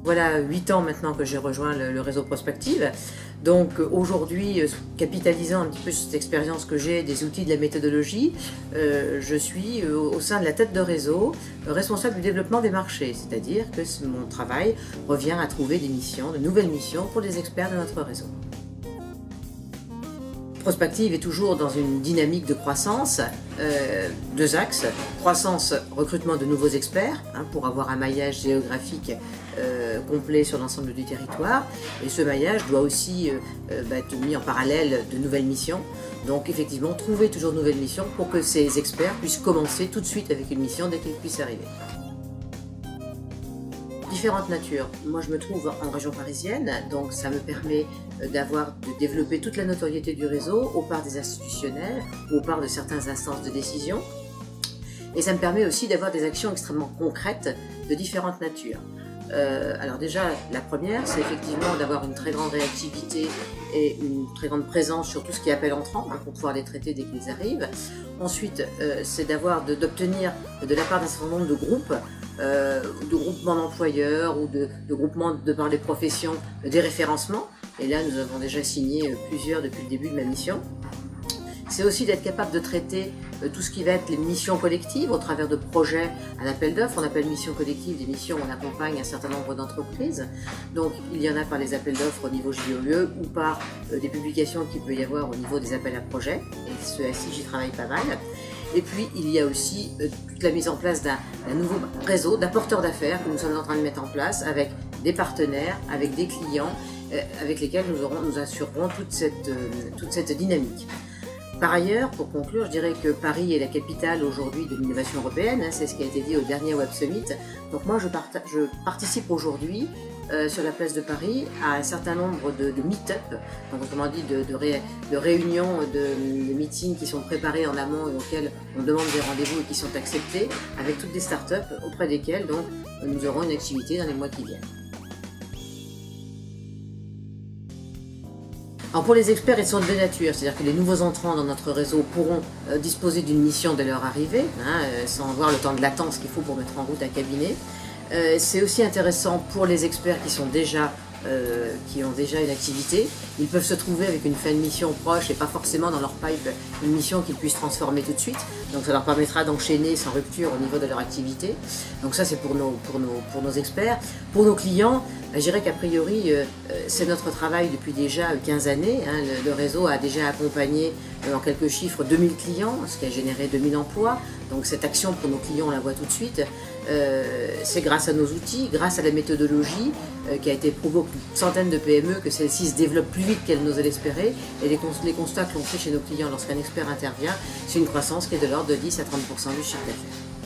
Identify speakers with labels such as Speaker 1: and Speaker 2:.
Speaker 1: Voilà 8 ans maintenant que j'ai rejoint le réseau Prospective. Donc aujourd'hui, capitalisant un petit peu sur cette expérience que j'ai des outils de la méthodologie, je suis au sein de la tête de réseau responsable du développement des marchés. C'est-à-dire que mon travail revient à trouver des missions, de nouvelles missions pour les experts de notre réseau. Prospective est toujours dans une dynamique de croissance, deux axes, croissance, recrutement de nouveaux experts pour avoir un maillage géographique complet sur l'ensemble du territoire, et ce maillage doit aussi être mis en parallèle de nouvelles missions, donc effectivement trouver toujours de nouvelles missions pour que ces experts puissent commencer tout de suite avec une mission dès qu'ils puissent arriver. Différentes natures. Moi je me trouve en région parisienne, donc ça me permet de développer toute la notoriété du réseau au part des institutionnels, au part de certaines instances de décision. Et ça me permet aussi d'avoir des actions extrêmement concrètes de différentes natures. Alors déjà, la première, c'est effectivement d'avoir une très grande réactivité et une très grande présence sur tout ce qui est appel entrant pour pouvoir les traiter dès qu'ils arrivent. Ensuite, c'est d'obtenir de la part d'un certain nombre de groupes, de groupements d'employeurs ou de groupements de par les professions, des référencements. Et là, nous avons déjà signé plusieurs depuis le début de ma mission. C'est aussi d'être capable de traiter tout ce qui va être les missions collectives au travers de projets à l'appel d'offres. On appelle missions collectives des missions où on accompagne un certain nombre d'entreprises. Donc il y en a par les appels d'offres au niveau JOE ou par des publications qu'il peut y avoir au niveau des appels à projets. Et ceci, j'y travaille pas mal. Et puis il y a aussi toute la mise en place d'un nouveau réseau d'apporteurs d'affaires que nous sommes en train de mettre en place avec des partenaires, avec des clients avec lesquels nous assurerons toute cette dynamique. Par ailleurs, pour conclure, je dirais que Paris est la capitale aujourd'hui de l'innovation européenne, c'est ce qui a été dit au dernier Web Summit. Donc moi, je participe aujourd'hui sur la place de Paris à un certain nombre de meet-up, donc autrement dit de réunions, de meetings qui sont préparés en amont et auxquels on demande des rendez-vous et qui sont acceptés, avec toutes des startups auprès desquelles donc, nous aurons une activité dans les mois qui viennent. Alors pour les experts, ils sont de deux natures, c'est-à-dire que les nouveaux entrants dans notre réseau pourront disposer d'une mission dès leur arrivée, sans avoir le temps de latence qu'il faut pour mettre en route un cabinet. C'est aussi intéressant pour les experts qui ont déjà une activité. Ils peuvent se trouver avec une fin de mission proche et pas forcément dans leur pipe une mission qu'ils puissent transformer tout de suite. Donc ça leur permettra d'enchaîner sans rupture au niveau de leur activité. Donc ça c'est pour nos experts. Pour nos clients, je dirais qu'a priori c'est notre travail depuis déjà 15 années. Le réseau a déjà accompagné en quelques chiffres 2000 clients, ce qui a généré 2000 emplois. Donc cette action pour nos clients, on la voit tout de suite. C'est grâce à nos outils, grâce à la méthodologie qui a été prouvée aux centaines de PME que celle-ci se développe plus vite qu'elle n'osait l'espérer. Et les constats que l'on fait chez nos clients lorsqu'un expert intervient, c'est une croissance qui est de l'ordre de 10 à 30% du chiffre d'affaires.